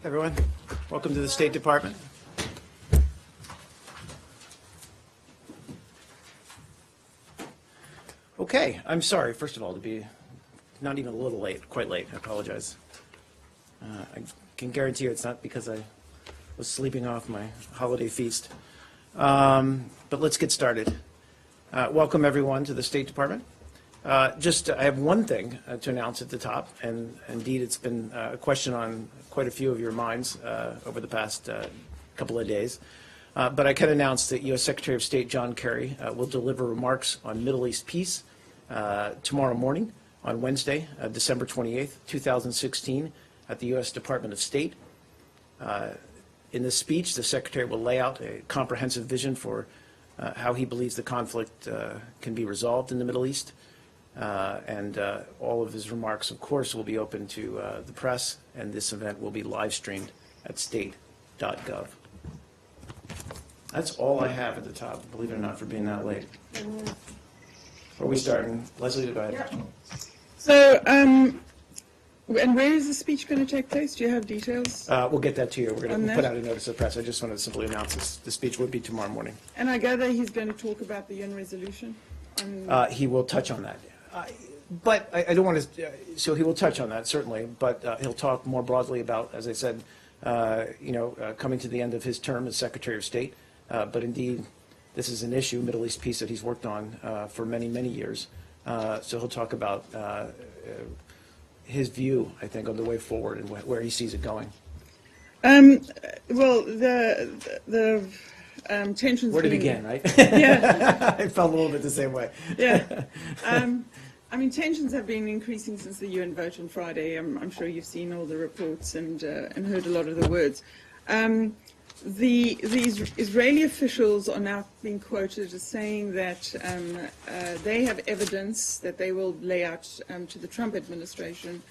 Everyone, welcome to the State Department. Okay, I'm sorry, first of all, to be not even a little late, quite late. I apologize. I can guarantee you it's not because I was sleeping off my holiday feast. But let's get started. Welcome, everyone, to the State Department. I have one thing to announce at the top, and indeed it's been a question on quite a few of your minds over the past couple of days. But I can announce that U.S. Secretary of State John Kerry will deliver remarks on Middle East peace tomorrow morning on Wednesday, December 28th, 2016, at the U.S. Department of State. In this speech, the Secretary will lay out a comprehensive vision for how he believes the conflict can be resolved in the Middle East. And all of his remarks, of course, will be open to the press, and this event will be live streamed at state.gov. That's all I have at the top, believe it or not, for being that late. Are we starting? Leslie, go ahead. Yeah. So, and where is the speech going to take place? Do you have details? We'll get that to you. We're going to put out a notice of the press. I just wanted to simply announce this. The speech would be tomorrow morning. And I gather he's going to talk about the UN resolution? He will touch on that. But I don't want to, so he will touch on that, certainly, but he'll talk more broadly about, as I said, coming to the end of his term as Secretary of State. But indeed, this is an issue, Middle East peace, that he's worked on for many, many years. So he'll talk about his view, I think, on the way forward and where he sees it going. Well, the tensions. Where to begin, right? Yeah. I felt a little bit the same way. Yeah. I mean, tensions have been increasing since the UN vote on Friday. I'm sure you've seen all the reports and heard a lot of the words. These Israeli officials are now being quoted as saying that they have evidence that they will lay out to the Trump administration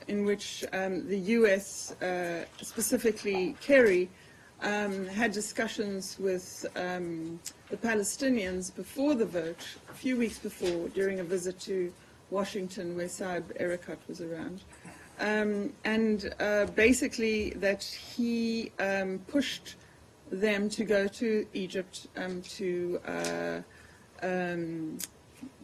in which the U.S., specifically Kerry, had discussions with the Palestinians before the vote, a few weeks before, during a visit to Washington where Saeb Erekat was around. Basically that he pushed them to go to Egypt to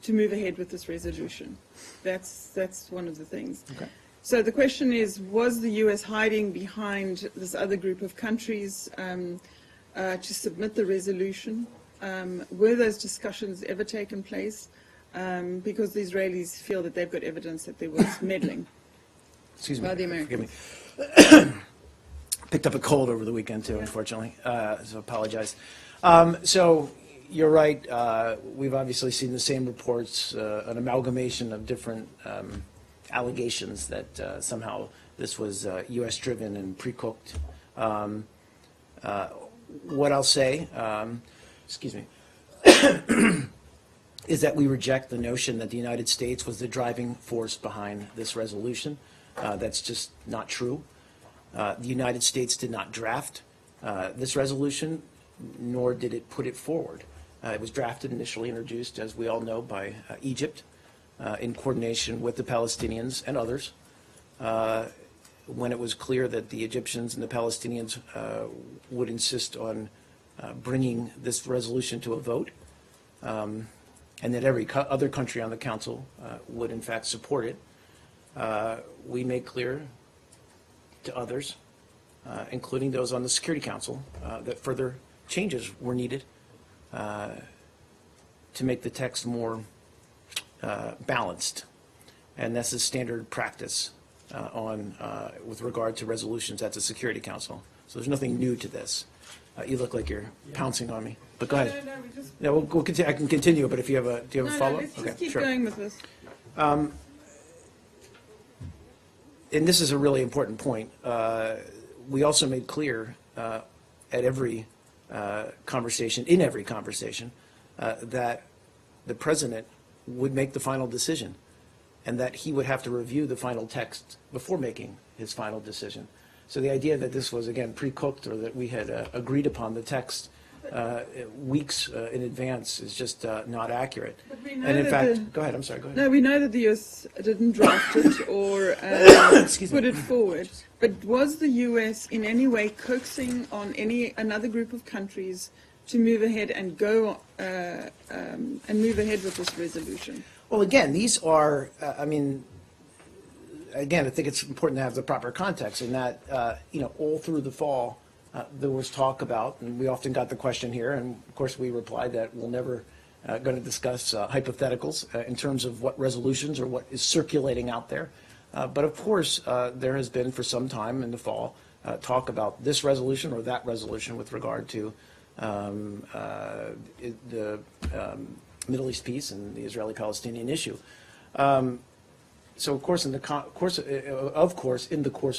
move ahead with this resolution. That's one of the things. Okay. So the question is, was the U.S. hiding behind this other group of countries to submit the resolution? Were those discussions ever taken place? Because the Israelis feel that they've got evidence that there was meddling. Excuse me. By the Americans. Forgive me. Picked up a cold over the weekend, too, unfortunately, so apologize. So you're right. We've obviously seen the same reports, an amalgamation of different allegations that somehow this was U.S.-driven and pre-cooked. What I'll say, excuse me, is that we reject the notion that the United States was the driving force behind this resolution. That's just not true. The United States did not draft this resolution, nor did it put it forward. It was drafted, initially introduced, as we all know, by Egypt in coordination with the Palestinians and others. When it was clear that the Egyptians and the Palestinians would insist on bringing this resolution to a vote, and that every other country on the Council would in fact support it, we made clear to others, including those on the Security Council, that further changes were needed to make the text more balanced. And that's a standard practice with regard to resolutions at the Security Council. So there's nothing new to this. You look like you're pouncing on me, but go ahead. No, we'll continue. I can continue, but if you have a, do you have a follow-up? Let's just keep going with this. And this is a really important point. We also made clear at every conversation, that the president would make the final decision, and that he would have to review the final text before making his final decision. So the idea that this was, again, pre-cooked, or that we had agreed upon the text weeks in advance is just not accurate. But we know And in that fact, go ahead, I'm sorry, go ahead. No, we know that the US didn't draft it or Excuse me. put it forward. But was the US in any way coaxing on another group of countries to move ahead and move ahead with this resolution? Well, again, these are, again, I think it's important to have the proper context in that, all through the fall, there was talk about, and we often got the question here, and of course we replied that we're never going to discuss hypotheticals in terms of what resolutions or what is circulating out there. But of course, there has been for some time in the fall talk about this resolution or that resolution with regard to the Middle East peace and the Israeli-Palestinian issue. So of course, in the course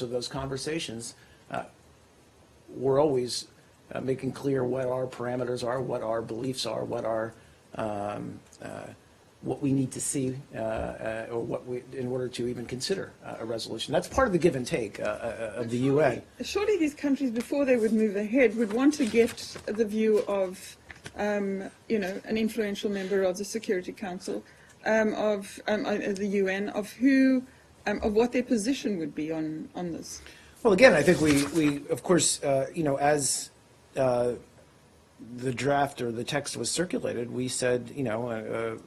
of those conversations, we're always making clear what our parameters are, what our beliefs are, what we need to see, or in order to even consider a resolution. That's part of the give and take of the UN. Surely these countries, before they would move ahead, would want to get the view of, an influential member of the Security Council, of the UN, of what their position would be on this. Well, again, I think we of course, as the draft or the text was circulated, we said, to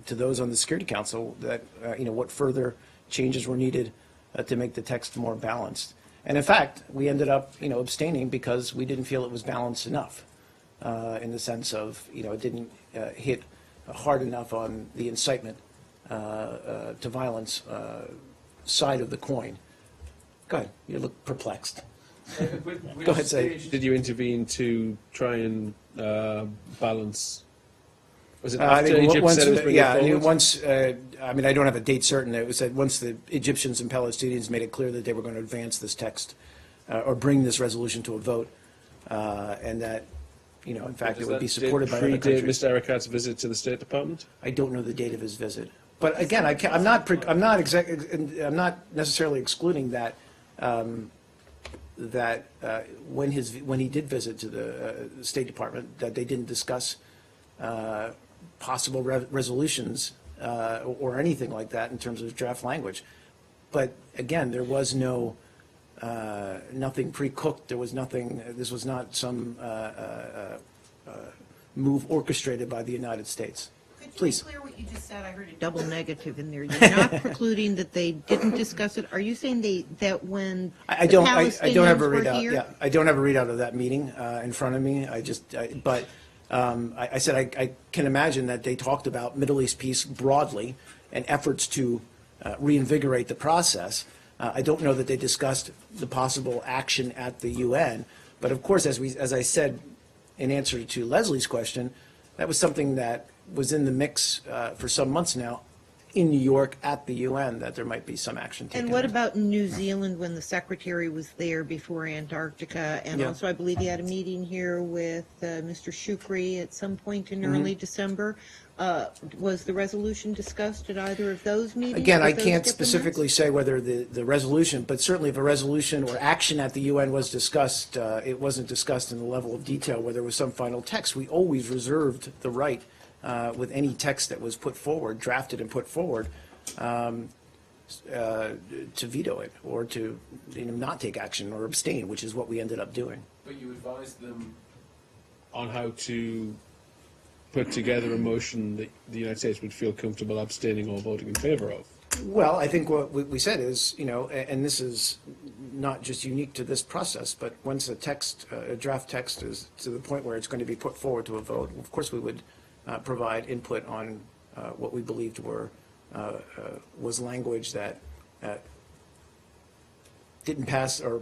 those on the Security Council that, what further changes were needed to make the text more balanced. And in fact, we ended up, abstaining because we didn't feel it was balanced enough in the sense of, it didn't hit hard enough on the incitement to violence side of the coin. Go ahead. You look perplexed. Go ahead, say. Did you intervene to try and balance? Was it after Egypt said it was bringing yeah, forward? once, I don't have a date certain. It was said once the Egyptians and Palestinians made it clear that they were going to advance this text or bring this resolution to a vote, and that, in fact, it would be supported by other countries. Did Mr. Erekat visit to the State Department? I don't know the date of his visit, but again, I'm not necessarily excluding that. When he did visit to the State Department, that they didn't discuss possible resolutions or anything like that in terms of draft language. But again, there was nothing pre-cooked. There was nothing. This was not some move orchestrated by the United States. Please. Could you be clear what you just said? I heard a double negative in there. You're not precluding that they didn't discuss it. Are you saying that when I don't have a Palestinians were readout. here? Yeah, I don't have a readout of that meeting in front of me. I said I can imagine that they talked about Middle East peace broadly and efforts to reinvigorate the process. I don't know that they discussed the possible action at the UN, but of course, as I said in answer to Leslie's question, that was something that was in the mix for some months now in New York at the UN, that there might be some action taken. And what about New Zealand when the secretary was there before Antarctica? And Yeah. also, I believe he had a meeting here with Mr. Shukri at some point in Mm-hmm. early December. Was the resolution discussed at either of those meetings? Again, I with those can't diplomats? specifically say whether the resolution, but certainly if a resolution or action at the UN was discussed, it wasn't discussed in the level of detail where there was some final text. We always reserved the right with any text that was put forward, drafted and put forward, to veto it or to not take action or abstain, which is what we ended up doing. But you advised them on how to put together a motion that the United States would feel comfortable abstaining or voting in favor of. Well, I think what we said is, and this is not just unique to this process, but once a draft text is to the point where it's going to be put forward to a vote, of course we would provide input on what we believed was language that didn't pass or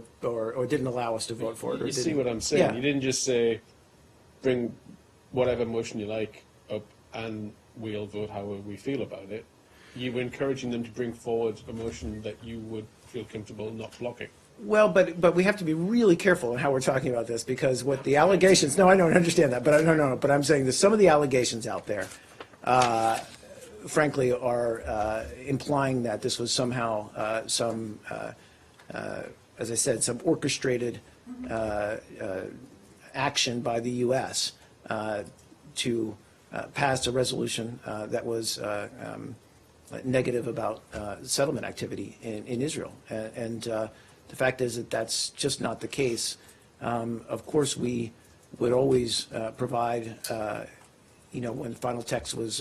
didn't allow us to vote for it. You see what I'm saying? Yeah. You didn't just say, bring whatever motion you like up and we'll vote however we feel about it. You were encouraging them to bring forward a motion that you would feel comfortable not blocking. Well, but we have to be really careful in how we're talking about this, because what the allegations, no, I don't understand that, but no, but I'm saying that some of the allegations out there, frankly, are implying that this was somehow as I said, some orchestrated action by the U.S. To pass a resolution that was negative about settlement activity in Israel. And the fact is that that's just not the case. Of course, we would always provide, when the final text was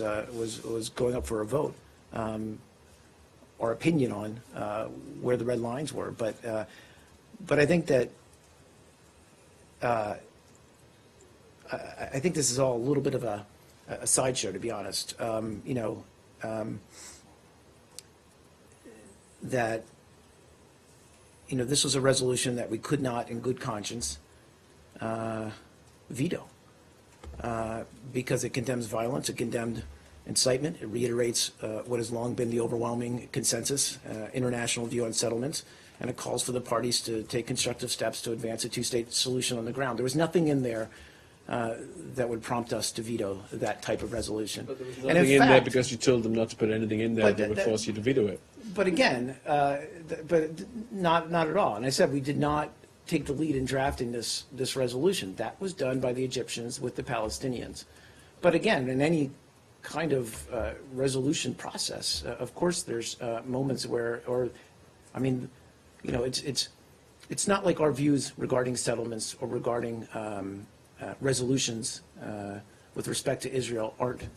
going up for a vote, our opinion on where the red lines were. But I think that I think this is all a little bit of a sideshow, to be honest. That this was a resolution that we could not, in good conscience, veto because it condemns violence, it condemned incitement, it reiterates what has long been the overwhelming consensus, international view on settlements, and it calls for the parties to take constructive steps to advance a two-state solution on the ground. There was nothing in there that would prompt us to veto that type of resolution. But there was And nothing in there fact, because you told them not to put anything in there But that would that- force you to veto it. But again, not at all. And I said we did not take the lead in drafting this resolution. That was done by the Egyptians with the Palestinians. But again, in any kind of resolution process, of course, there's moments where, it's not like our views regarding settlements or regarding resolutions with respect to Israel aren't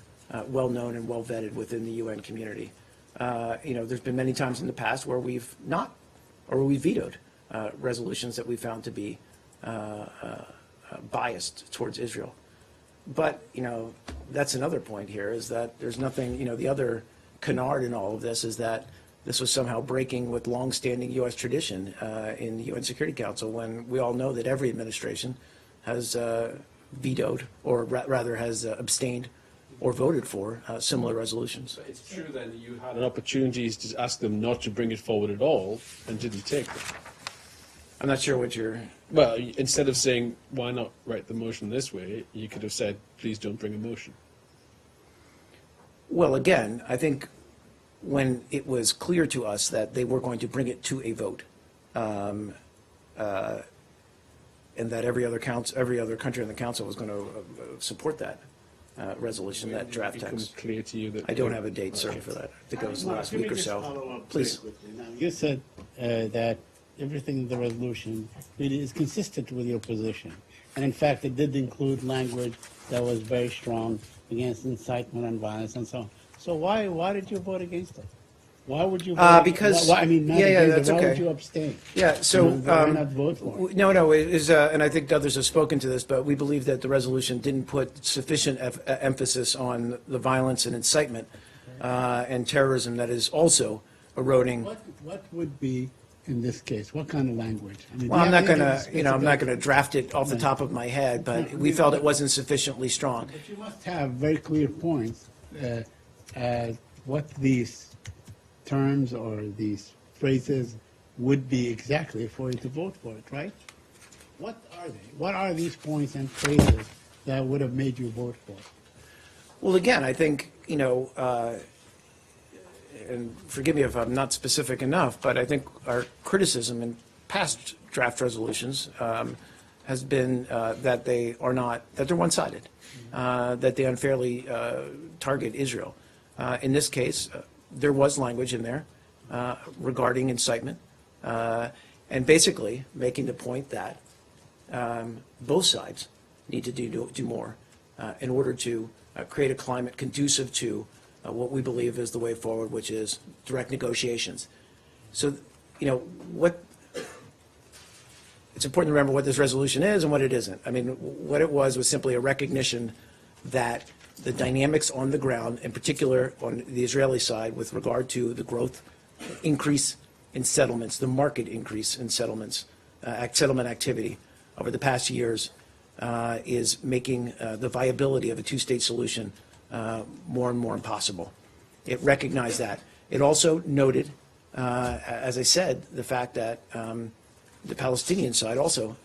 well known and well vetted within the UN community. There's been many times in the past where we've not, or we vetoed resolutions that we found to be biased towards Israel. But, that's another point here, is that there's nothing, the other canard in all of this is that this was somehow breaking with longstanding U.S. tradition in the UN Security Council, when we all know that every administration has vetoed, or rather has abstained or voted for similar resolutions. But it's true then that you had an opportunity to ask them not to bring it forward at all and didn't take them. I'm not sure what you're... Well, instead of saying, why not write the motion this way, you could have said, please don't bring a motion. Well, again, I think when it was clear to us that they were going to bring it to a vote, and that every other country in the council was going to support that resolution, that draft It becomes text. clear to you that I don't have a date certain for that. I think it was last week or so. Please. Now, you said that everything in the resolution really is consistent with your position. And in fact, it did include language that was very strong against incitement and violence and so on. So why did you vote against it? Why would you vote? Because- Why, I mean, not yeah, against that's it. Why okay. would you abstain? Yeah, so... Why not vote for it? No, it is, and I think others have spoken to this, but we believe that the resolution didn't put sufficient emphasis on the violence and incitement and terrorism that is also eroding. What would be, in this case, what kind of language? I mean, Well, do I'm you not have going any to, I'm not going to specific- draft it off the top of my head, but we felt it wasn't sufficiently strong. But you must have very clear points what these terms or these phrases would be exactly for you to vote for it, right? What are they? What are these points and phrases that would have made you vote for it? Well, again, I think, and forgive me if I'm not specific enough, but I think our criticism in past draft resolutions has been that they are not, that they're one-sided, that they unfairly target Israel. In this case, there was language in there regarding incitement, and basically making the point that both sides need to do more in order to create a climate conducive to what we believe is the way forward, which is direct negotiations. So, it's important to remember what this resolution is and what it isn't. I mean, what it was simply a recognition that the dynamics on the ground, in particular on the Israeli side with regard to the growth increase in settlements, the market increase in settlements, settlement activity over the past years is making the viability of a two-state solution more and more impossible. It recognized that. It also noted, as I said, the fact that the Palestinian side also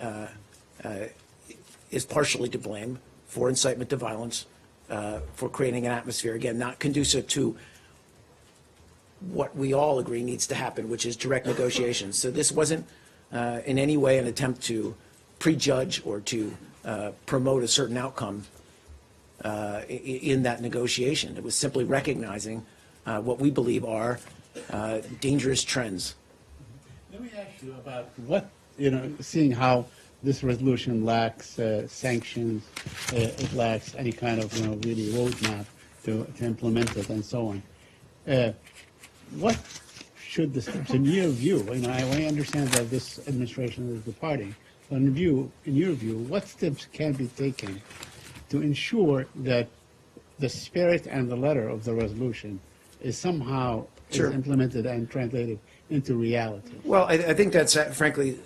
is partially to blame for incitement to violence, for creating an atmosphere, again, not conducive to what we all agree needs to happen, which is direct negotiations. So this wasn't in any way an attempt to prejudge or to promote a certain outcome in that negotiation. It was simply recognizing what we believe are dangerous trends. Let me ask you about what, seeing how this resolution lacks sanctions, it lacks any kind of, really roadmap to implement it and so on. What should the steps, in your view, I understand that this administration is departing, but in your view, what steps can be taken to ensure that the spirit and the letter of the resolution is somehow Sure. is implemented and translated into reality? Well, I think that's frankly,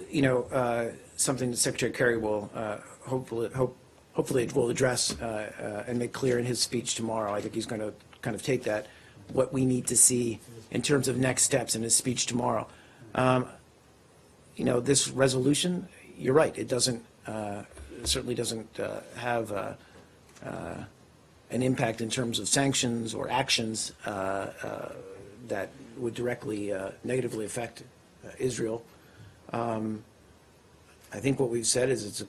something that Secretary Kerry will hopefully will address and make clear in his speech tomorrow. I think he's going to kind of take that, what we need to see in terms of next steps in his speech tomorrow. This resolution, you're right, it certainly doesn't have an impact in terms of sanctions or actions that would directly negatively affect Israel. I think what we've said is it's a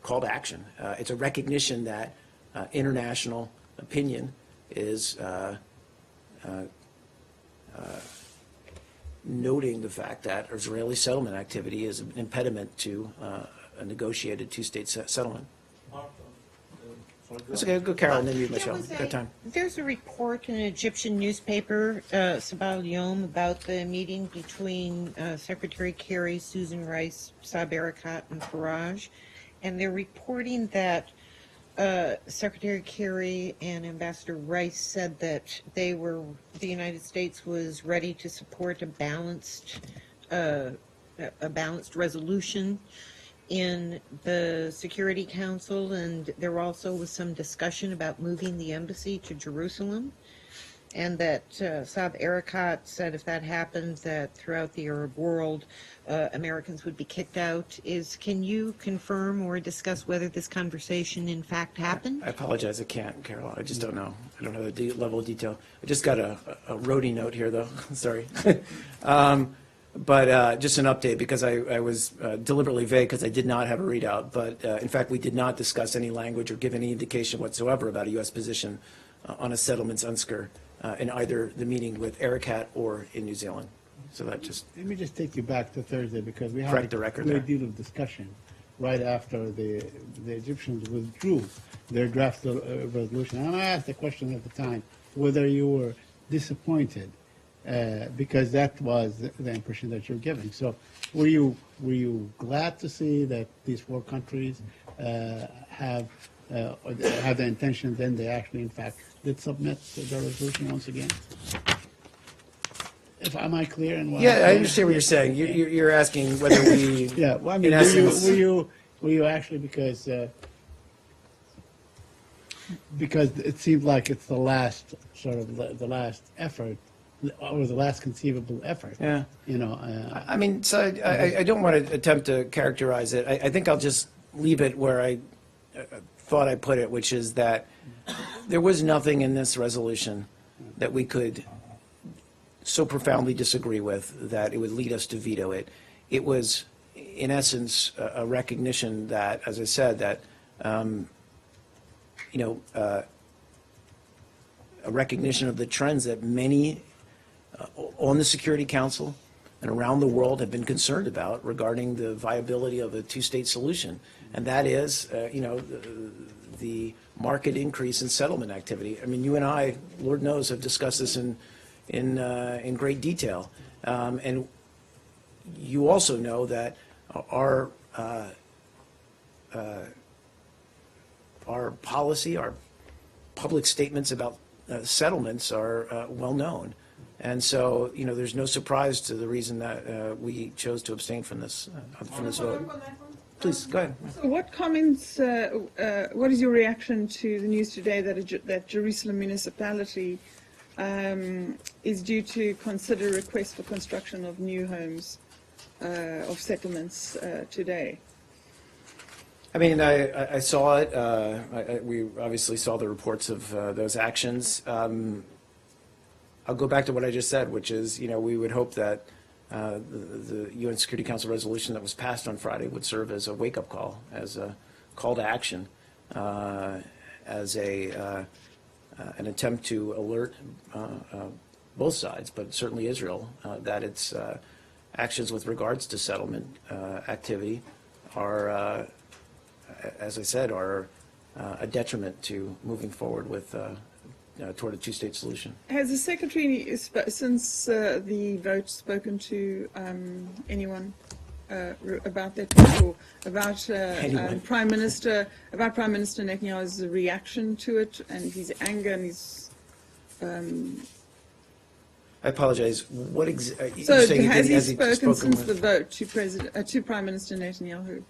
call to action. It's a recognition that international opinion is noting the fact that Israeli settlement activity is an impediment to a negotiated two-state settlement. That's okay, go Carol, and then you, Michelle. Got time. There's a report in an Egyptian newspaper, Sabah Yom, about the meeting between Secretary Kerry, Susan Rice, Saeb Erekat, and Farage. And they're reporting that Secretary Kerry and Ambassador Rice said that the United States was ready to support a balanced resolution in the Security Council, and there also was some discussion about moving the embassy to Jerusalem, and that Saeb Erekat said if that happened, that throughout the Arab world, Americans would be kicked out. Can you confirm or discuss whether this conversation in fact happened? I apologize, I can't, Carol. I just don't know. I don't have the level of detail. I just got a roadie note here, though. Sorry. But just an update, because I was deliberately vague because I did not have a readout. But in fact, we did not discuss any language or give any indication whatsoever about a U.S. position on a settlements UNSCR in either the meeting with Erekat or in New Zealand. So that just, Let me just take you back to Thursday, because we had Correct the record a there. great deal of discussion right after the Egyptians withdrew their draft resolution. And I asked the question at the time whether you were disappointed, because that was the impression that you're giving. So were you glad to see that these four countries have the intention, then they actually, in fact, did submit the resolution once again? Am I clear in what I'm yeah, I saying? understand what you're saying. You're asking whether we, Yeah, well, I mean, in essence, were you actually, because it seemed like it's the last sort of the last effort, or the last conceivable effort. yeah. I I mean, so I don't want to attempt to characterize it. I think I'll just leave it where I thought I put it, which is that there was nothing in this resolution that we could so profoundly disagree with that it would lead us to veto it. It was, in essence, a recognition that, as I said, that, a recognition of the trends that many on the Security Council and around the world have been concerned about regarding the viability of a two-state solution. And that is, the market increase in settlement activity. I mean, you and I, Lord knows, have discussed this in great detail. And you also know that our policy, our public statements about settlements are well known. And so, there's no surprise to the reason that we chose to abstain from this vote. Please, go ahead. So what comments, what is your reaction to the news today that Jerusalem municipality is due to consider requests for construction of new homes, of settlements today? I mean, I saw it. We obviously saw the reports of those actions. I'll go back to what I just said, which is, we would hope that the UN Security Council resolution that was passed on Friday would serve as a wake-up call, as a call to action as an attempt to alert both sides, but certainly Israel, that its actions with regards to settlement activity are, as I said, are a detriment to moving forward with toward a two-state solution. Has the Secretary, since the vote, spoken to anyone about that, or about Anyone. Prime Minister Netanyahu's reaction to it and his anger and his? I apologize. What you're So saying has he has spoken since with- the vote to Prime Minister Netanyahu?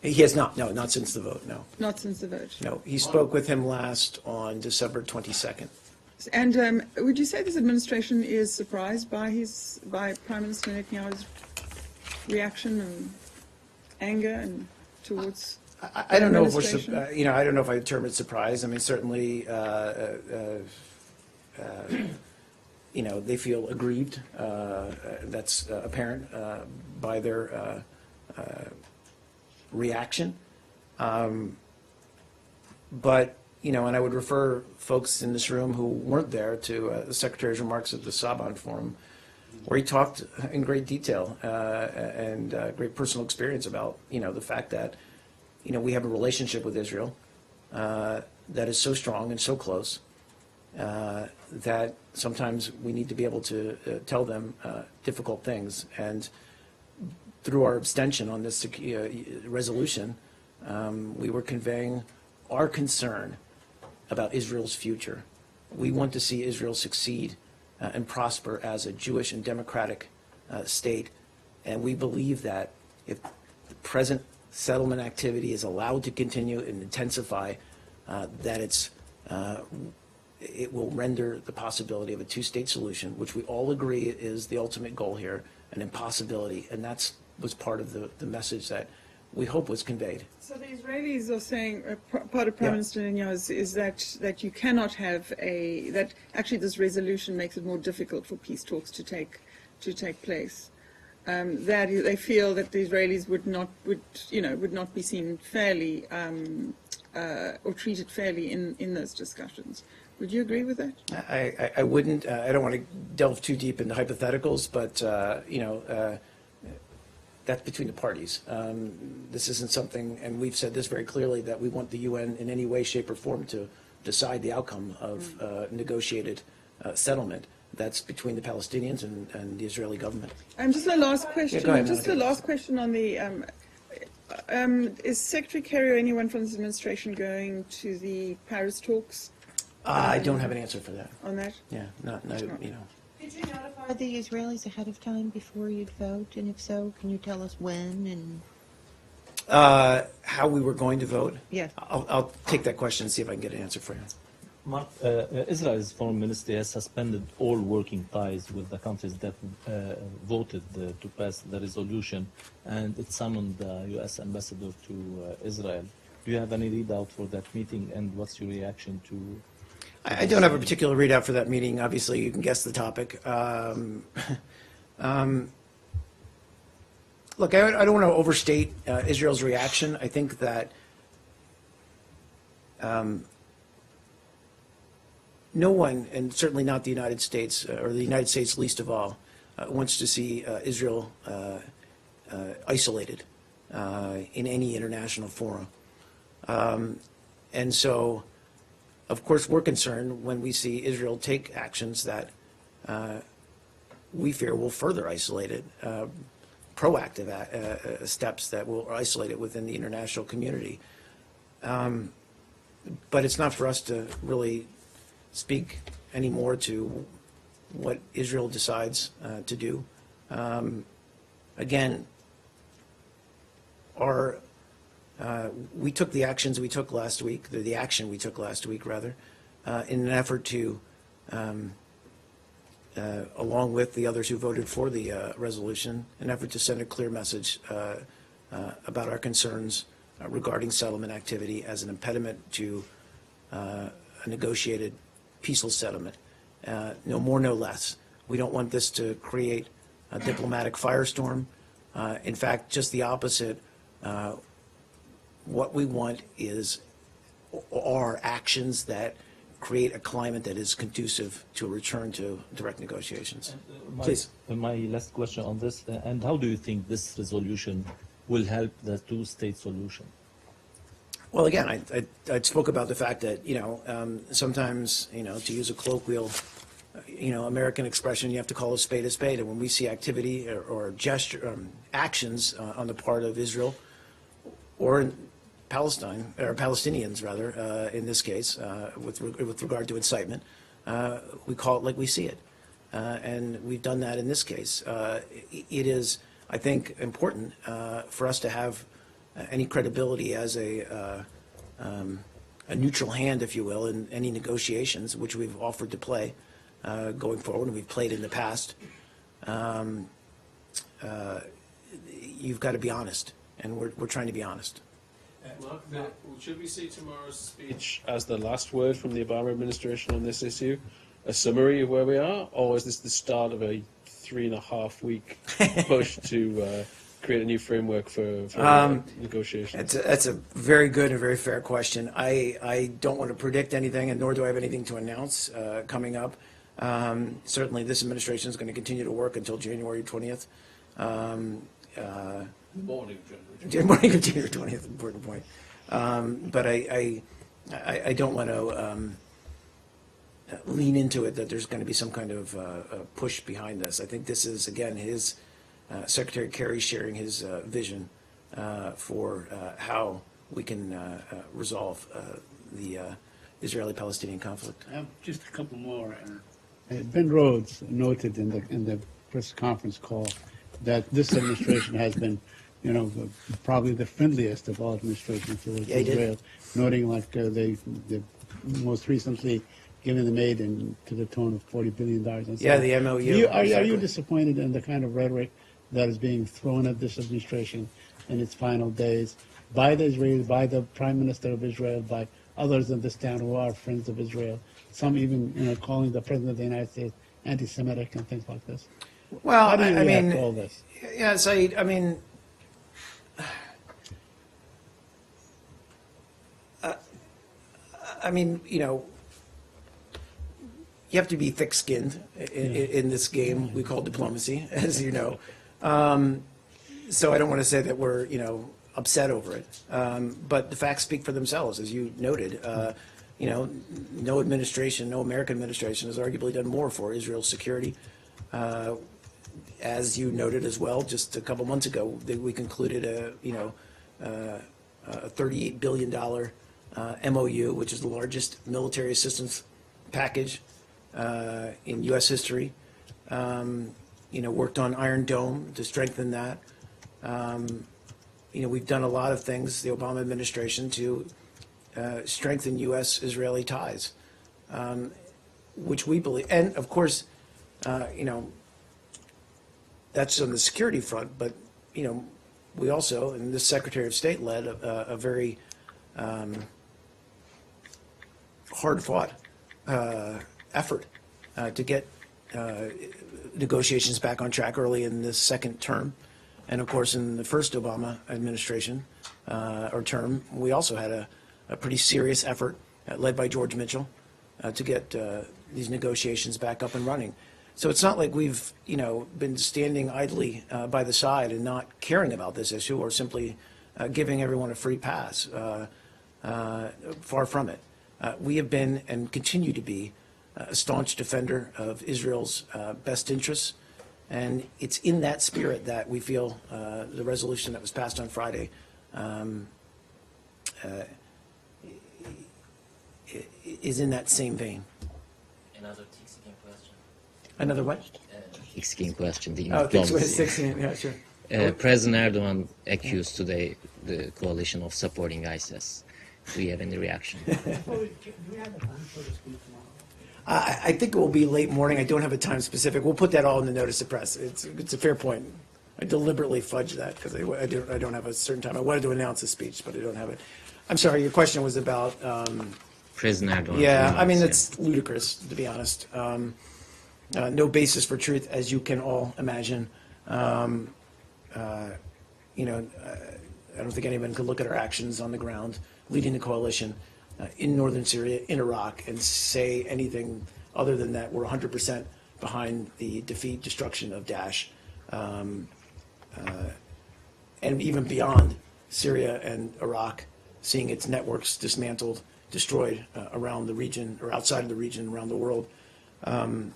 He has not. No, not since the vote. No, Not since the vote. no. He spoke with him last on December 22nd. And would you say this administration is surprised by Prime Minister Netanyahu's reaction and anger and towards? I don't know if we're, administration? I don't know if I term it surprise. I mean, certainly, they feel aggrieved. That's apparent by their reaction. But, and I would refer folks in this room who weren't there to the Secretary's remarks at the Saban Forum, where he talked in great detail and great personal experience about, the fact that, we have a relationship with Israel that is so strong and so close that sometimes we need to be able to tell them difficult things. And through our abstention on this resolution, we were conveying our concern about Israel's future. We want to see Israel succeed and prosper as a Jewish and democratic state. And we believe that if the present settlement activity is allowed to continue and intensify, that it will render the possibility of a two-state solution, which we all agree is the ultimate goal here, an impossibility. And that was part of the message that we hope was conveyed. So the Israelis are saying, part of Prime Yeah. Minister Netanyahu is that you cannot have that actually this resolution makes it more difficult for peace talks to take place. That they feel that the Israelis would not be seen fairly or treated fairly in those discussions. Would you agree with that? I wouldn't. I don't want to delve too deep into hypotheticals, but that's between the parties. This isn't something, and we've said this very clearly, that we want the UN in any way, shape, or form to decide the outcome of negotiated settlement. That's between the Palestinians and the Israeli government. Just a last question. go ahead, Just a Monica. last question on the. Is Secretary Kerry or anyone from this administration going to the Paris talks I don't have an answer for that. on that? Yeah, not. Did you notify the Israelis ahead of time before you'd vote? And if so, can you tell us when and? How we were going to vote? Yes. I'll take that question and see if I can get an answer for you. Mark, Israel's foreign ministry has suspended all working ties with the countries that voted to pass the resolution, and it summoned the U.S. ambassador to Israel. Do you have any readout for that meeting, and what's your reaction to? I don't have a particular readout for that meeting. Obviously, you can guess the topic. Look, I don't want to overstate Israel's reaction. I think that no one, and certainly not the United States, or the United States least of all, wants to see Israel isolated in any international forum. And so, of course, we're concerned when we see Israel take actions that we fear will further isolate it, proactive steps that will isolate it within the international community. But it's not for us to really speak anymore to what Israel decides to do. Again, we took the actions we took last week, the action we took last week, rather, in an effort to, along with the others who voted for the resolution, an effort to send a clear message about our concerns regarding settlement activity as an impediment to a negotiated peaceful settlement. No more, no less. We don't want this to create a diplomatic firestorm. In fact, just the opposite. what we want are actions that create a climate that is conducive to a return to direct negotiations. Please. My last question on this, and how do you think this resolution will help the two-state solution? Well, again, I spoke about the fact that, sometimes, to use a colloquial, American expression, you have to call a spade, and when we see activity or gesture, actions on the part of Israel or in Palestine, or Palestinians rather, in this case, with regard to incitement, we call it like we see it. And we've done that in this case. It is, I think, important for us to have any credibility as a neutral hand, if you will, in any negotiations, which we've offered to play going forward, and we've played in the past. You've got to be honest, and we're trying to be honest. Mark, should we see tomorrow's speech as the last word from the Obama administration on this issue? A summary of where we are? Or is this the start of a 3.5-week push to create a new framework for negotiations? That's a very good and very fair question. I don't want to predict anything, and nor do I have anything to announce coming up. Certainly, this administration is going to continue to work until January 20th. Morning of Morning of January 20th, important point. But I don't want to lean into it that there's going to be some kind of push behind this. I think this is, again, his Secretary Kerry sharing his vision for how we can resolve the Israeli-Palestinian conflict. I have just a couple more. Ben Rhodes noted in the press conference call that this administration has been, probably the friendliest of all administrations towards Yeah, he did. Israel, noting like they most recently giving them aid to the tune of $40 billion. And so Yeah, the MOU. Are you exactly. disappointed in the kind of rhetoric that is being thrown at this administration in its final days by the Israelis, by the Prime Minister of Israel, by others in this town who are friends of Israel, some even calling the President of the United States anti-Semitic and things like this? Well, How do you I react mean, to all this? yeah, Saeed, I mean, you have to be thick-skinned in this game we call diplomacy, as you know. So I don't want to say that we're, upset over it. But the facts speak for themselves, as you noted. No administration, no American administration has arguably done more for Israel's security. As you noted as well, just a couple months ago, we concluded a $38 billion MOU, which is the largest military assistance package in U.S. history. Worked on Iron Dome to strengthen that. We've done a lot of things, the Obama administration, to strengthen U.S.-Israeli ties, which we believe, and of course, that's on the security front, but, we also, and this Secretary of State led a very hard-fought effort to get negotiations back on track early in this second term. And of course, in the first Obama administration or term, we also had a pretty serious effort led by George Mitchell to get these negotiations back up and running. So it's not like we've, been standing idly by the side and not caring about this issue or simply giving everyone a free pass. Far from it. We have been and continue to be a staunch defender of Israel's best interests. And it's in that spirit that we feel the resolution that was passed on Friday is in that same vein. Another thick-skin question. Another what? Thick-skin question. The Oh, diplomacy. 16, yeah, sure. President Erdogan accused today the coalition of supporting ISIS. Do you have any reaction? I think it will be late morning. I don't have a time specific. We'll put that all in the notice of press. It's a fair point. I deliberately fudged that because I don't have a certain time. I wanted to announce a speech, but I don't have it. I'm sorry, your question was about... President Erdogan. Yeah, I mean, remarks, it's ludicrous, to be honest. No basis for truth, as you can all imagine. I don't think anyone could look at our actions on the ground, leading the coalition in northern Syria, in Iraq, and say anything other than that we're 100% behind the defeat, destruction of Daesh, and even beyond Syria and Iraq, seeing its networks dismantled, destroyed around the region or outside of the region, around the world. You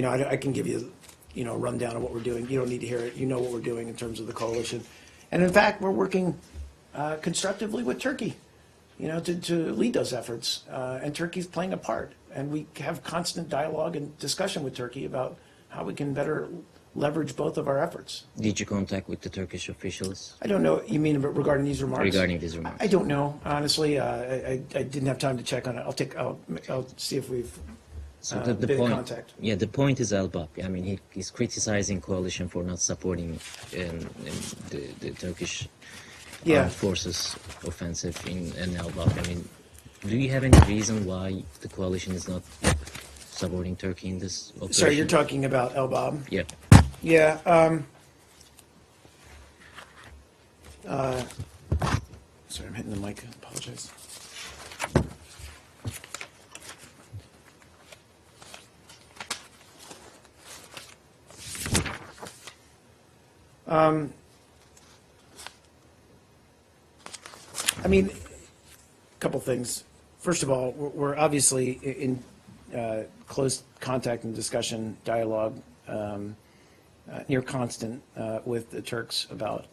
know, I can give you, you know, a rundown of what we're doing. You don't need to hear it. You know what we're doing in terms of the coalition. And in fact, we're working constructively with Turkey, you know, to lead those efforts. And Turkey's playing a part. And we have constant dialogue and discussion with Turkey about how we can better leverage both of our efforts. Did you contact with the Turkish officials I don't know, you mean regarding these remarks? regarding these remarks? I don't know, honestly. I didn't have time to check on it. I'll see if we've So been in contact. Yeah, the point is Al-Bab. I mean, he's criticizing coalition for not supporting the Turkish Yeah. armed forces offensive in Al-Bab. I mean, do you have any reason why the coalition is not supporting Turkey in this operation? Sorry, you're talking about El-Bab? Yeah. Yeah. Sorry, I'm hitting the mic. I apologize. I mean, a couple things. First of all, we're obviously in close contact and discussion, dialogue, near constant with the Turks about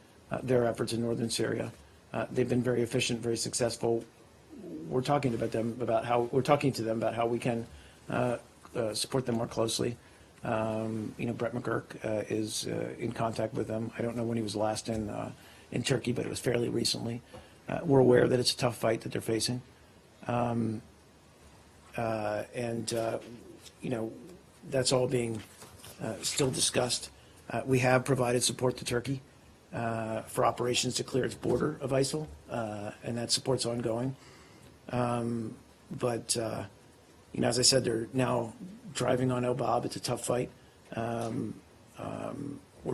their efforts in northern Syria. They've been very efficient, very successful. We're talking to them about how we can support them more closely. You know, Brett McGurk is in contact with them. I don't know when he was last in Turkey, but it was fairly recently. We're aware that it's a tough fight that they're facing. You know, that's all being still discussed. We have provided support to Turkey for operations to clear its border of ISIL, and that support's ongoing. You know, as I said, they're now driving on El-Bab. It's a tough fight. We're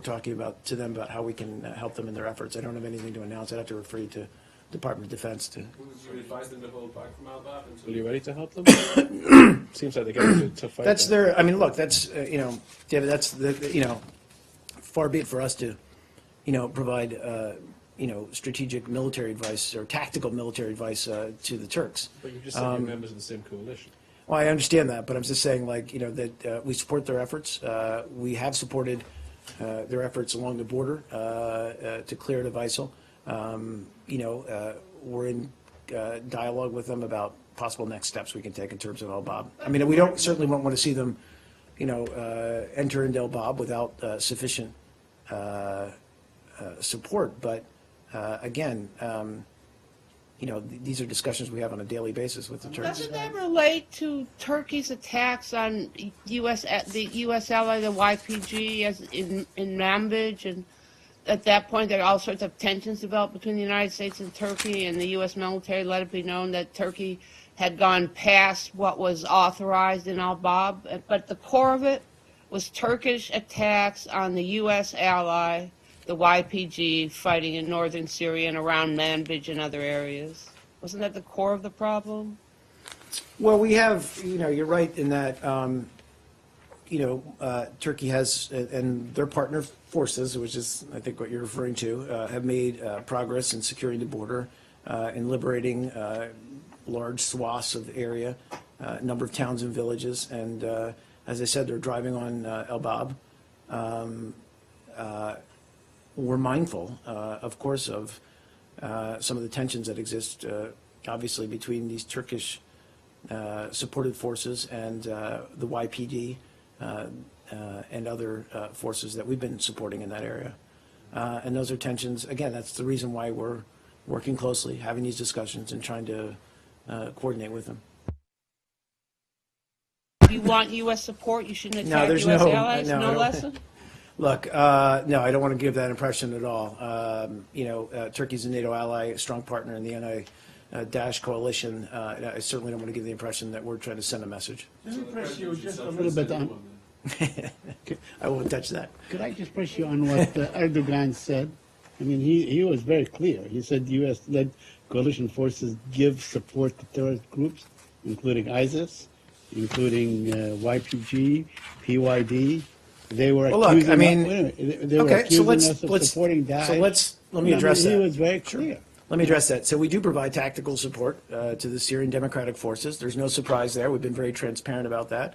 talking to them about how we can help them in their efforts. I don't have anything to announce. I'd have to refer you to Department of Defense to. Would you advise them to hold back from Al-Bab until you're ready to help them? Seems like they're getting a tough fight. That's there. their. I mean, look. That's you know, David. That's you know, far be it for us to, you know, provide you know, strategic military advice or tactical military advice to the Turks. But you just said you're members of the same coalition. Well, I understand that, but I'm just saying, like, you know, that we support their efforts. We have supported their efforts along the border to clear it of ISIL. You know, we're in dialogue with them about possible next steps we can take in terms of El-Bab. I mean, we certainly won't want to see them, you know, enter into El-Bab without sufficient support. But again, you know, these are discussions we have on a daily basis with the Turks. Doesn't that relate to Turkey's attacks on the U.S. ally, the YPG, as in Manbij, and at that point there are all sorts of tensions developed between the United States and Turkey, and the U.S. military let it be known that Turkey had gone past what was authorized in Al-Bab, but the core of it was Turkish attacks on the U.S. ally, the YPG, fighting in northern Syria and around Manbij and other areas. Wasn't that the core of the problem? Well, we have, you know, you're right in that, you know, Turkey has, and their partner forces, which is, I think, what you're referring to, have made progress in securing the border, in liberating large swaths of the area, a number of towns and villages. And as I said, they're driving on El-Bab. We're mindful, of course, of some of the tensions that exist, obviously, between these Turkish supported forces and the YPD and other forces that we've been supporting in that area. And those are tensions. Again, that's the reason why we're working closely, having these discussions, and trying to coordinate with them. If you want U.S. support, you shouldn't attack there's U.S. no- allies? no, I No don't- lesson? Look, no, I don't want to give that impression at all. You know, Turkey's a NATO ally, a strong partner in the anti-Daesh coalition. I certainly don't want to give the impression that we're trying to send a message. Let me press you just a little bit on. I won't touch that. Could I just press you on what Erdogan said I mean, he was very clear. He said U.S.-led coalition forces give support to terrorist groups, including ISIS, including YPG, PYD. They were Well, look, accusing I mean, wait a minute, they were okay, so accusing us of supporting Daesh. let me I mean, address that. He was very clear. Let me address that. So we do provide tactical support to the Syrian Democratic Forces. There's no surprise there. We've been very transparent about that.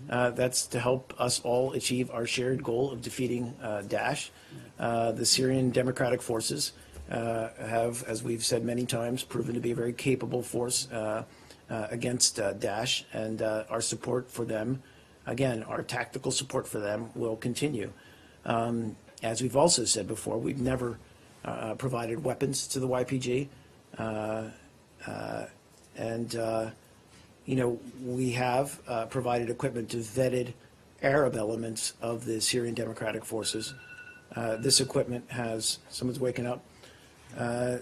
That's to help us all achieve our shared goal of defeating Daesh. The Syrian Democratic Forces have, as we've said many times, proven to be a very capable force against Daesh, and our support for them, again, our tactical support for them will continue. As we've also said before, we've never provided weapons to the YPG, we have provided equipment to vetted Arab elements of the Syrian Democratic Forces. This equipment has, someone's waking up,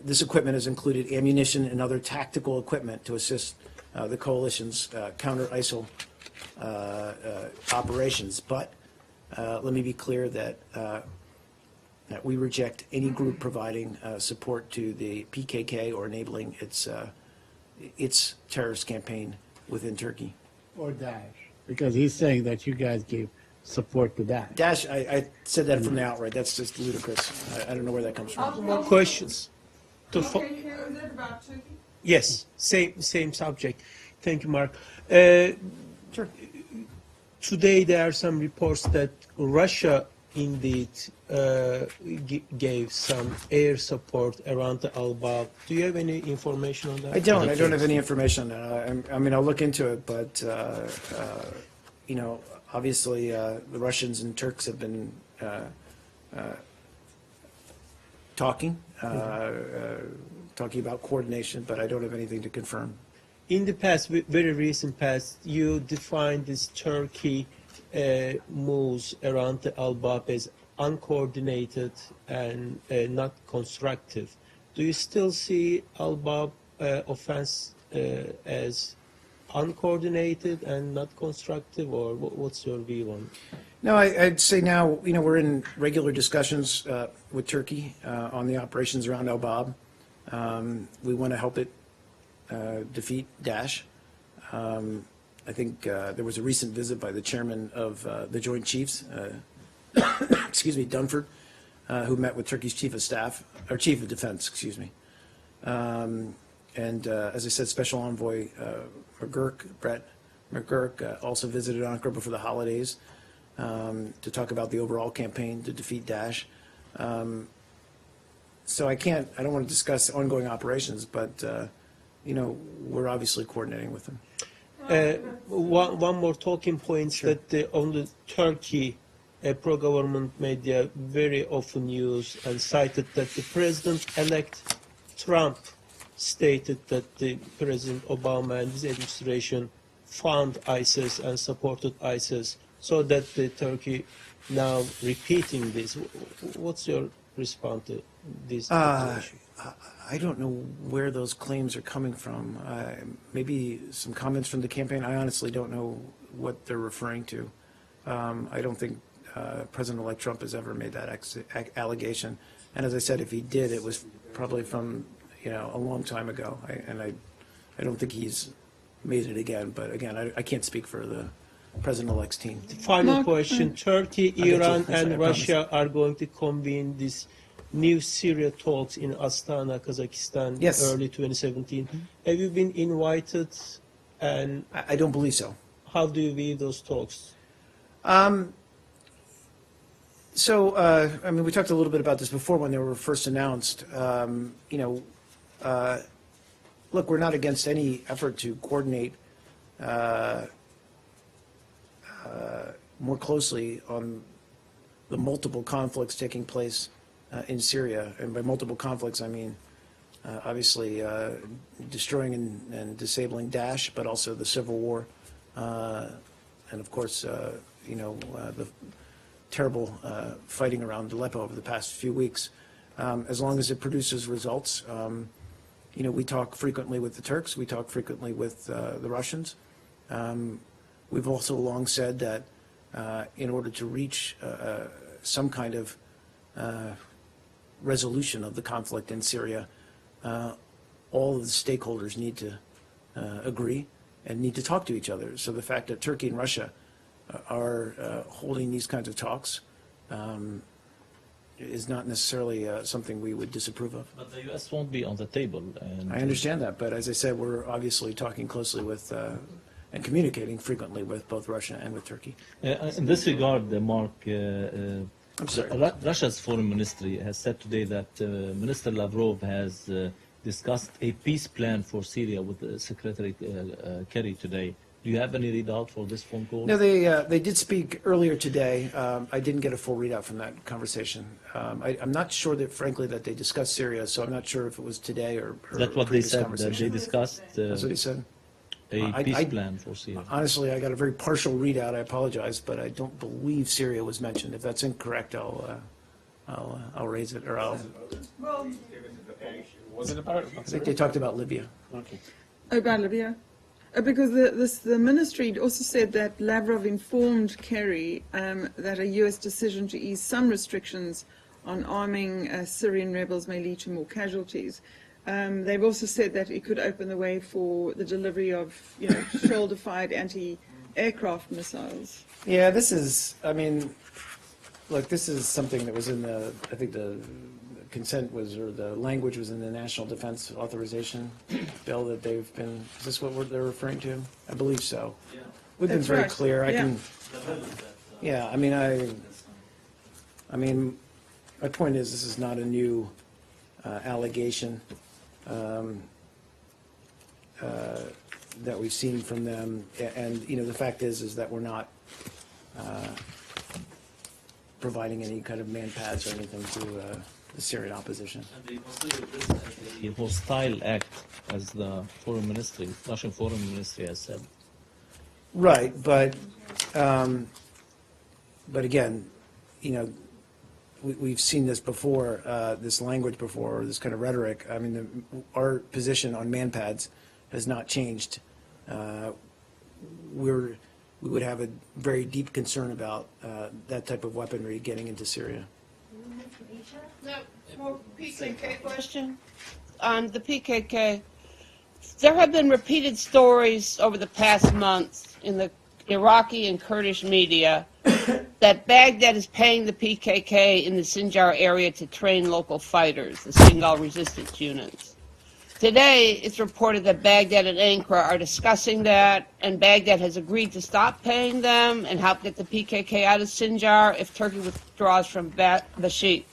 this equipment has included ammunition and other tactical equipment to assist the coalition's counter-ISIL operations. But let me be clear that we reject any group providing support to the PKK or enabling its terrorist campaign within Turkey. Or Daesh. Because he's saying that you guys gave support to Daesh. Daesh, I said that from the outright. That's just ludicrous. I don't know where that comes from. More questions. Okay, here, is that about Turkey? Yes, same subject. Thank you, Mark. Sure. Today there are some reports that Russia indeed gave some air support around the Al-Bab. Do you have any information on that? I don't have any information on that. I mean, I'll look into it, but, obviously the Russians and Turks have been talking about coordination, but I don't have anything to confirm. In the past, very recent past, you defined this Turkey moves around the Al-Bab as uncoordinated and not constructive. Do you still see Al-Bab offense as uncoordinated and not constructive, or what's your view on it? No, I'd say now, we're in regular discussions with Turkey on the operations around Al-Bab. We want to help it defeat Daesh. I think there was a recent visit by the chairman of the Joint Chiefs, Dunford, who met with Turkey's chief of staff, or chief of defense, and as I said, Special Envoy Brett McGurk, also visited Ankara before the holidays to talk about the overall campaign to defeat Daesh. So I don't want to discuss ongoing operations, but we're obviously coordinating with them. One more talking point that on the Turkey pro-government media very often used and cited that the President-elect Trump stated that the President Obama and his administration fund ISIS and supported ISIS, so that the Turkey now repeating this. What's your response to this accusation? I don't know where those claims are coming from. Maybe some comments from the campaign. I honestly don't know what they're referring to. I don't think President-elect Trump has ever made that allegation. And as I said, if he did, it was probably from a long time ago. I don't think he's made it again. But again, I can't speak for the President-elect's team. Final question. Turkey, you. Iran, I and promise. Russia are going to convene this new Syria talks in Astana, Kazakhstan, Yes. early 2017. Have you been invited, and I don't believe so. how do you view those talks? So, we talked a little bit about this before when they were first announced. Look, we're not against any effort to coordinate more closely on the multiple conflicts taking place in Syria. And by multiple conflicts, I mean, obviously, destroying and disabling Daesh, but also the civil war. And of course, the terrible fighting around Aleppo over the past few weeks. As long as it produces results, we talk frequently with the Turks, we talk frequently with the Russians. We've also long said that in order to reach some kind of resolution of the conflict in Syria, all of the stakeholders need to agree and need to talk to each other. So the fact that Turkey and Russia are holding these kinds of talks is not necessarily something we would disapprove of. But the U.S. won't be on the table. And I understand that, but as I said, we're obviously talking closely with and communicating frequently with both Russia and with Turkey. In this regard, Mark, I'm sorry. Russia's foreign ministry has said today that Minister Lavrov has discussed a peace plan for Syria with Secretary Kerry today. Do you have any readout for this phone call? No, they did speak earlier today. I didn't get a full readout from that conversation. I'm not sure that, frankly, that they discussed Syria, so I'm not sure if it was today or That's what they previous said, that conversation. they discussed That's what he said. a peace plan for Syria. Honestly, I got a very partial readout. I apologize, but I don't believe Syria was mentioned. If that's incorrect, I'll raise it, or Was it about? I think they talked about Libya. Okay. About Libya? Because the ministry also said that Lavrov informed Kerry that a U.S. decision to ease some restrictions on arming Syrian rebels may lead to more casualties. They've also said that it could open the way for the delivery of, shoulder-fired anti-aircraft missiles. Yeah, this is, look, this is something that was in I think the consent was, or the language was in the National Defense Authorization bill that they've been, is this what they're referring to? I believe so. Yeah. We've been That's very right. clear. Yeah. My point is, this is not a new allegation that we've seen from them. And, the fact is that we're not providing any kind of man-pads or anything to the Syrian opposition. And they consider this as a hostile act, as the foreign ministry, Russian foreign ministry has said. Right, but again, we've seen this before, this language before, this kind of rhetoric. Our position on man-pads has not changed. We would have a very deep concern about that type of weaponry getting into Syria. No, more PKK question. On the PKK, there have been repeated stories over the past month in the Iraqi and Kurdish media that Baghdad is paying the PKK in the Sinjar area to train local fighters, the Singal resistance units. Today, it's reported that Baghdad and Ankara are discussing that, and Baghdad has agreed to stop paying them and help get the PKK out of Sinjar if Turkey withdraws from Bashir.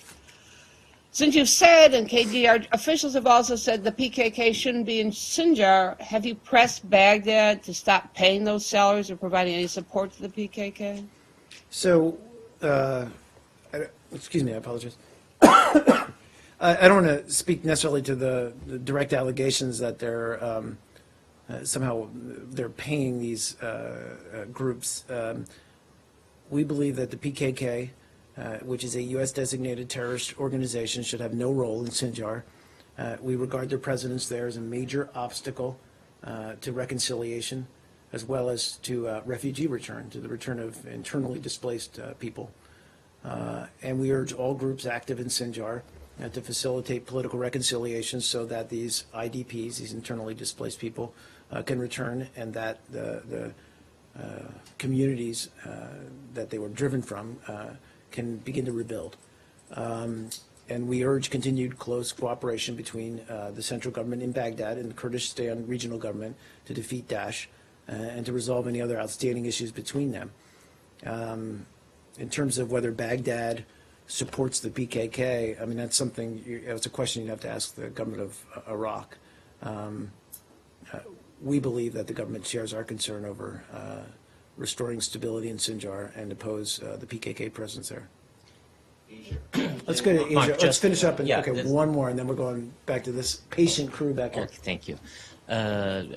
Since you've said, and KGR officials have also said, the PKK shouldn't be in Sinjar, have you pressed Baghdad to stop paying those salaries or providing any support to the PKK? So, excuse me, I apologize. I don't want to speak necessarily to the direct allegations that they're somehow they're paying these groups. We believe that the PKK, which is a U.S. designated terrorist organization, should have no role in Sinjar. We regard their presence there as a major obstacle to reconciliation, as well as to refugee return, to the return of internally displaced people. And we urge all groups active in Sinjar to facilitate political reconciliation so that these IDPs, these internally displaced people, can return, and that the communities that they were driven from can begin to rebuild. And we urge continued close cooperation between the central government in Baghdad and the Kurdistan regional government to defeat Daesh and to resolve any other outstanding issues between them. In terms of whether Baghdad supports the PKK, that's something, it's a question you'd have to ask the government of Iraq. We believe that the government shares our concern over restoring stability in Sinjar and oppose the PKK presence there. Let's go to Asia. Mark, Let's just- finish up. yeah, Okay, this- one more, and then we're going back to this patient crew back here. Okay, thank you.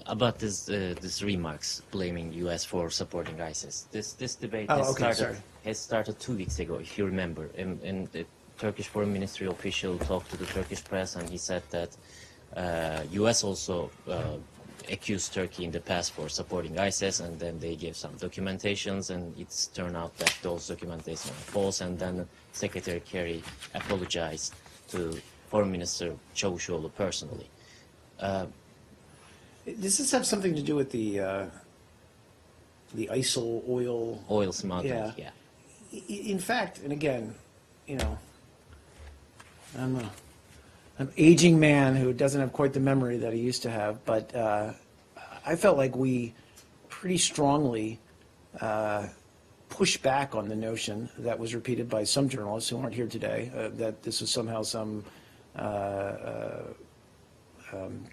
About this remarks blaming U.S. for supporting ISIS. This debate has started 2 weeks ago, if you remember. And the Turkish Foreign Ministry official talked to the Turkish press, and he said that U.S. also accused Turkey in the past for supporting ISIS, and then they gave some documentations, and it's turned out that those documentations are false, and then Secretary Kerry apologized to Foreign Minister Çavuşoğlu personally. Does this have something to do with the ISIL oil? Oil smuggling, yeah. In fact, and again, you know, I'm an aging man who doesn't have quite the memory that he used to have, but I felt like we pretty strongly pushed back on the notion that was repeated by some journalists who aren't here today, that this was somehow some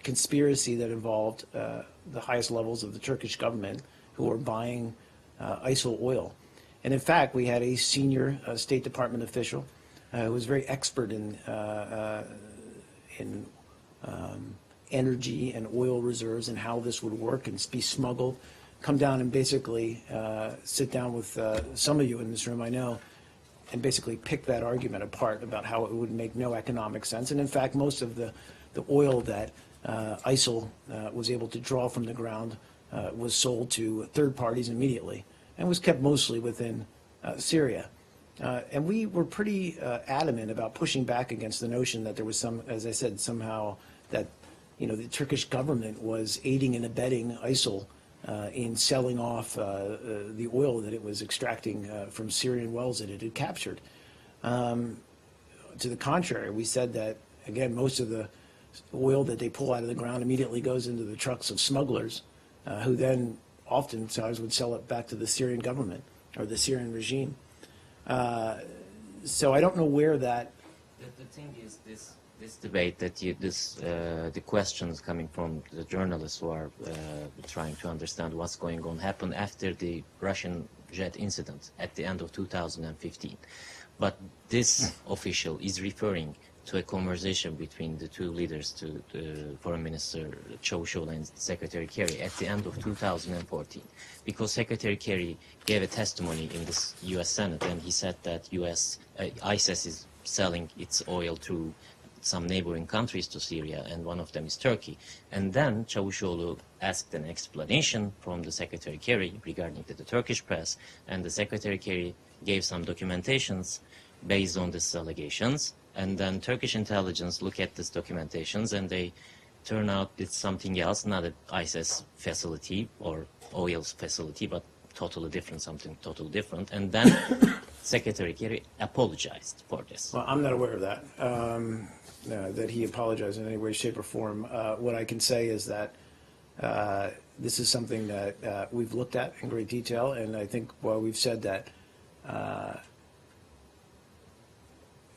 conspiracy that involved the highest levels of the Turkish government who were buying ISIL oil. And in fact, we had a senior State Department official who was very expert in energy and oil reserves and how this would work and be smuggled, come down and basically sit down with some of you in this room, I know, and basically pick that argument apart about how it would make no economic sense. And in fact, most of the oil that ISIL was able to draw from the ground was sold to third parties immediately and was kept mostly within Syria. And we were pretty adamant about pushing back against the notion that there was some, as I said, somehow that, you know, the Turkish government was aiding and abetting ISIL in selling off the oil that it was extracting from Syrian wells that it had captured. To the contrary, we said that, again, most of the oil that they pull out of the ground immediately goes into the trucks of smugglers who then oftentimes would sell it back to the Syrian government or the Syrian regime. So I don't know where that. The thing is, this debate that the questions coming from the journalists who are trying to understand what's going on happened after the Russian jet incident at the end of 2015. But this official is referring to a conversation between the two leaders, to the Foreign Minister Çavuşoğlu and Secretary Kerry at the end of 2014, because Secretary Kerry gave a testimony in the U.S. Senate, and he said that ISIS is selling its oil through some neighboring countries to Syria, and one of them is Turkey. And then Çavuşoğlu asked an explanation from the Secretary Kerry regarding the Turkish press, and the Secretary Kerry gave some documentations based on these allegations. And then Turkish intelligence look at these documentations and they turn out it's something else, not an ISIS facility or oil facility, but totally different, something totally different. And then Secretary Kerry apologized for this. Well, I'm not aware of that, that he apologized in any way, shape, or form. What I can say is that this is something that we've looked at in great detail, and I think while we've said that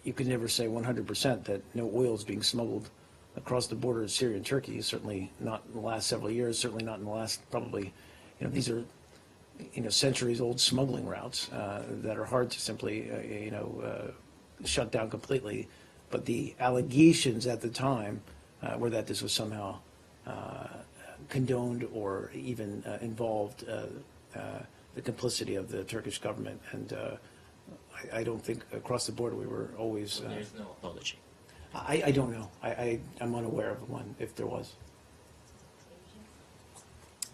you could never say 100% that no oil is being smuggled across the border of Syria and Turkey, certainly not in the last several years, certainly not in the last probably, you know, these are, you know, centuries-old smuggling routes that are hard to simply, shut down completely. But the allegations at the time were that this was somehow condoned or even involved the complicity of the Turkish government. And I don't think across the border we were always. There's no apology. I don't know. I'm unaware of one, if there was.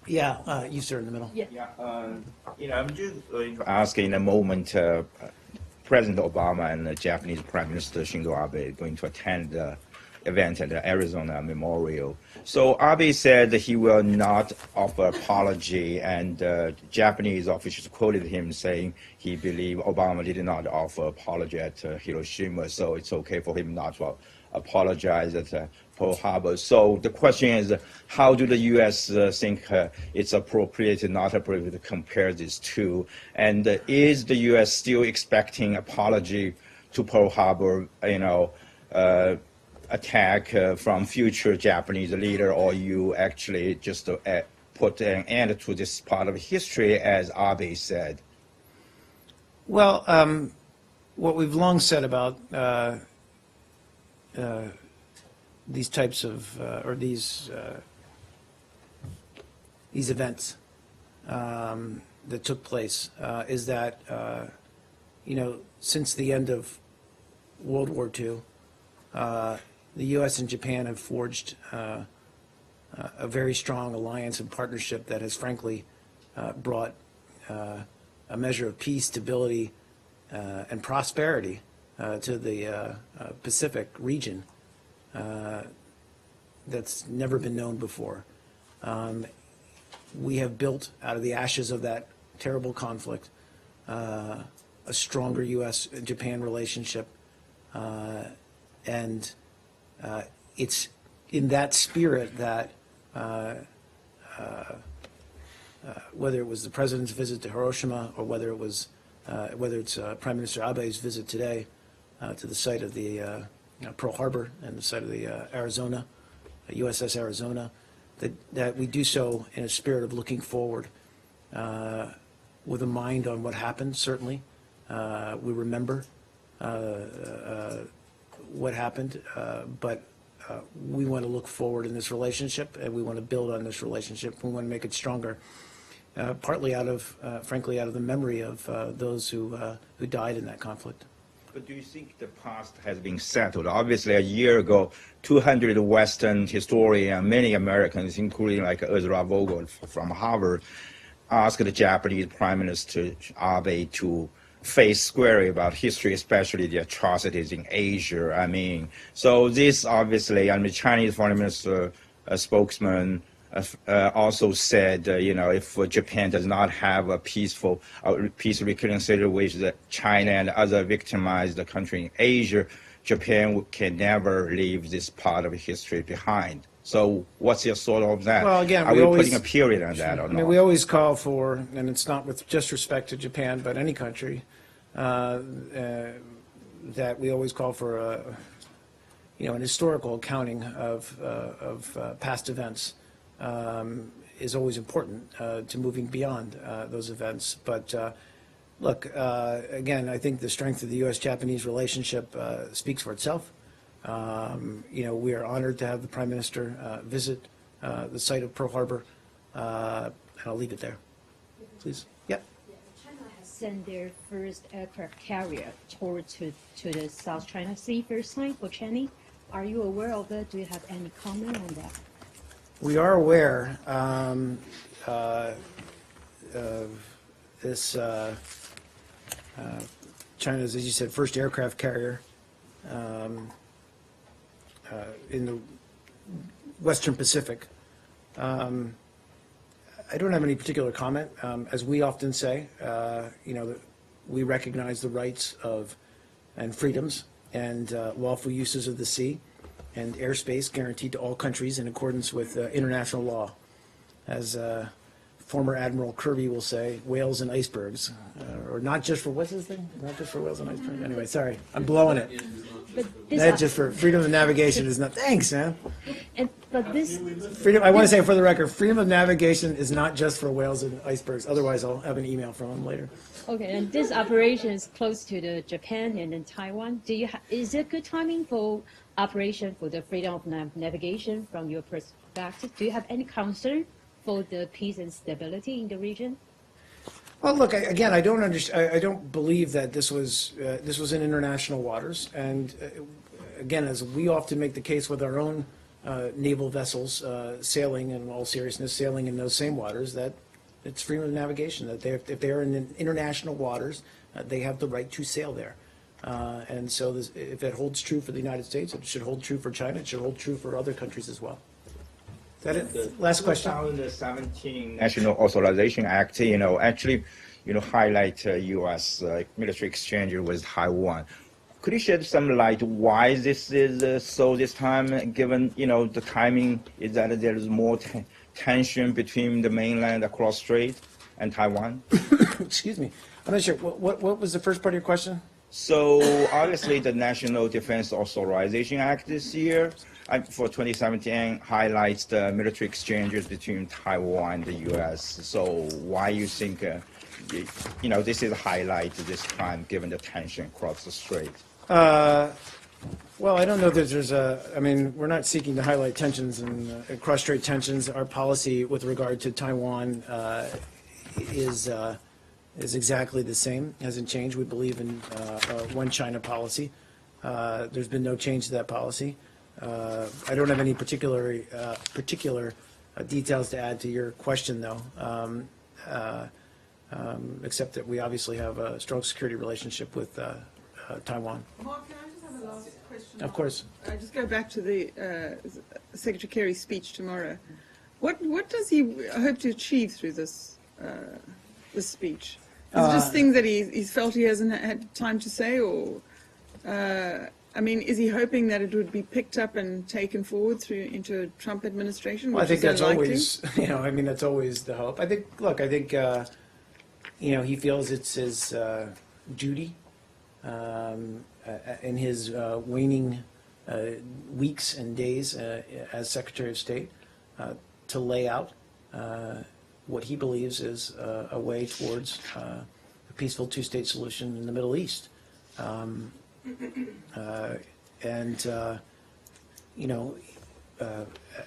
Yeah, you, sir, in the middle. I'm just going to ask in a moment, President Obama and the Japanese Prime Minister Shinzo Abe are going to attend the event at the Arizona Memorial. So Abe said that he will not offer apology, and Japanese officials quoted him saying he believed Obama did not offer apology at Hiroshima, so it's okay for him not to apologize at Pearl Harbor. So the question is, how do the U.S. think it's appropriate, not appropriate to compare these two? And is the U.S. still expecting apology to Pearl Harbor, attack from future Japanese leader, or you actually just put an end to this part of history, as Abe said? Well, what we've long said about these types of or these events that took place is that since the end of World War II, the U.S. and Japan have forged a very strong alliance and partnership that has frankly brought a measure of peace, stability, and prosperity to the Pacific region that's never been known before. We have built out of the ashes of that terrible conflict a stronger U.S.-Japan relationship, and it's in that spirit that whether it was the president's visit to Hiroshima or whether it's Prime Minister Abe's visit today to the site of the Pearl Harbor and the site of the Arizona, USS Arizona, that we do so in a spirit of looking forward with a mind on what happened, certainly. We remember what happened, but we want to look forward in this relationship, and we want to build on this relationship. We want to make it stronger, partly out of, frankly, out of the memory of those who died in that conflict. But do you think the past has been settled? Obviously, a year ago, 200 Western historians and many Americans, including like Ezra Vogel from Harvard, asked the Japanese Prime Minister Abe to face squarely about history, especially the atrocities in Asia. I mean, so this obviously, I mean, Chinese Foreign Minister spokesman also said, if Japan does not have a peace reconciliation with China and other victimized countries in Asia, Japan can never leave this part of history behind. So what's your thought of that? Well, again, are we putting a period on that or not? I mean, we always call for, and it's not with just respect to Japan, but any country, that we always call for an historical accounting of past events. Is always important to moving beyond those events. But look, again, I think the strength of the U.S.-Japanese relationship speaks for itself. We are honored to have the Prime Minister visit the site of Pearl Harbor, and I'll leave it there. Please. Yep. China has sent their first aircraft carrier to the South China Sea, first time for Chinese. Are you aware of that? Do you have any comment on that? We are aware of this China's, as you said, first aircraft carrier in the Western Pacific. I don't have any particular comment. As we often say, we recognize the rights of and freedoms and lawful uses of the sea and airspace guaranteed to all countries in accordance with international law. As former Admiral Kirby will say, whales and icebergs, or not just for, what's his thing? Not just for whales and icebergs? Anyway, sorry, I'm blowing it. Not just for freedom of navigation is not, thanks, man. But this Freedom, I want to say for the record, freedom of navigation is not just for whales and icebergs, otherwise I'll have an email from him later. okay, and this operation is close to the Japan and then Taiwan. Is it good timing for operation for the freedom of navigation from your perspective? Do you have any concern for the peace and stability in the region? Well, look, again, I don't understand. I don't believe that this was in international waters. And again, as we often make the case with our own naval vessels sailing, in all seriousness, sailing in those same waters, that it's freedom of navigation. That if they are in international waters, they have the right to sail there. And so if it holds true for the United States, it should hold true for China. It should hold true for other countries as well. Is that it? Last question. 2017 National Authorization Act, actually, highlight U.S. military exchange with Taiwan. Could you shed some light why this is so this time, given, the timing is that there is more tension between the mainland across strait and Taiwan? Excuse me. I'm not sure. What was the first part of your question? So obviously the National Defense Authorization Act this year for 2017 highlights the military exchanges between Taiwan and the U.S. So why you think, this is a highlight this time given the tension across the strait? Well, I don't know that there's we're not seeking to highlight tensions and cross-strait tensions. Our policy with regard to Taiwan is exactly the same, hasn't changed. We believe in one China policy. There's been no change to that policy. I don't have any particular details to add to your question, though, except that we obviously have a strong security relationship with Taiwan. Mark, can I just have a last question? Of course. I just go back to the Secretary Kerry's speech tomorrow. What does he hope to achieve through this speech? Is it just things that he's felt he hasn't had time to say, or I mean, is he hoping that it would be picked up and taken forward into a Trump administration? Well, I think that's unlikely? always, I mean, that's always the hope. I think, he feels it's his duty in his waning weeks and days as Secretary of State to lay out what he believes is a way towards a peaceful two-state solution in the Middle East.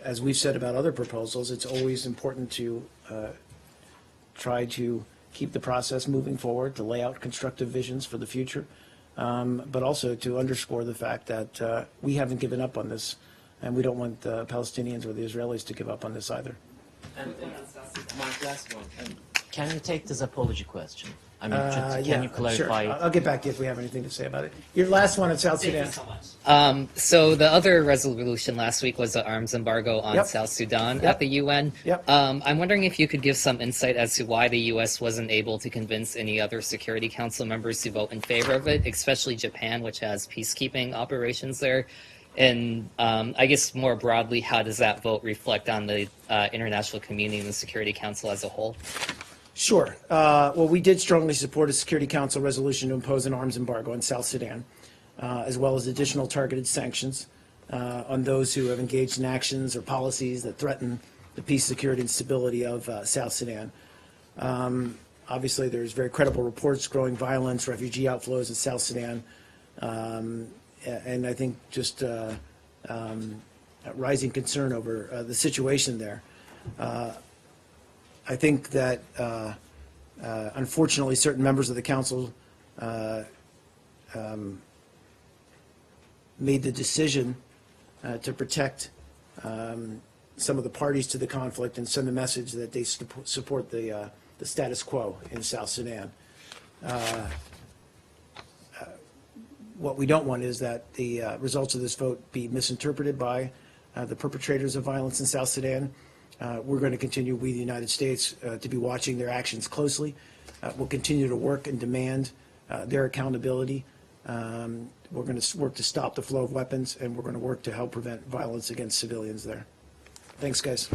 As we've said about other proposals, it's always important to try to keep the process moving forward, to lay out constructive visions for the future, but also to underscore the fact that we haven't given up on this, and we don't want the Palestinians or the Israelis to give up on this either. And Mark, last one. Can you take this apology question? I mean, Yeah, can you clarify? Sure. I'll get back to you if we have anything to say about it. Your last one in South Sudan. So the other resolution last week was the arms embargo on Yep. South Sudan Yep. at the UN. Yep. I'm wondering if you could give some insight as to why the U.S. wasn't able to convince any other Security Council members to vote in favor of it, especially Japan, which has peacekeeping operations there. And I guess more broadly, how does that vote reflect on the international community and the Security Council as a whole? Sure. Well, we did strongly support a Security Council resolution to impose an arms embargo on South Sudan, as well as additional targeted sanctions on those who have engaged in actions or policies that threaten the peace, security, and stability of South Sudan. Obviously, there's very credible reports, growing violence, refugee outflows in South Sudan, and I think just rising concern over the situation there. I think that, unfortunately, certain members of the council made the decision to protect some of the parties to the conflict and send a message that they support the status quo in South Sudan. What we don't want is that the results of this vote be misinterpreted by the perpetrators of violence in South Sudan. We're going to continue, we, the United States, to be watching their actions closely. We'll continue to work and demand their accountability. We're going to work to stop the flow of weapons, and we're going to work to help prevent violence against civilians there. Thanks, guys.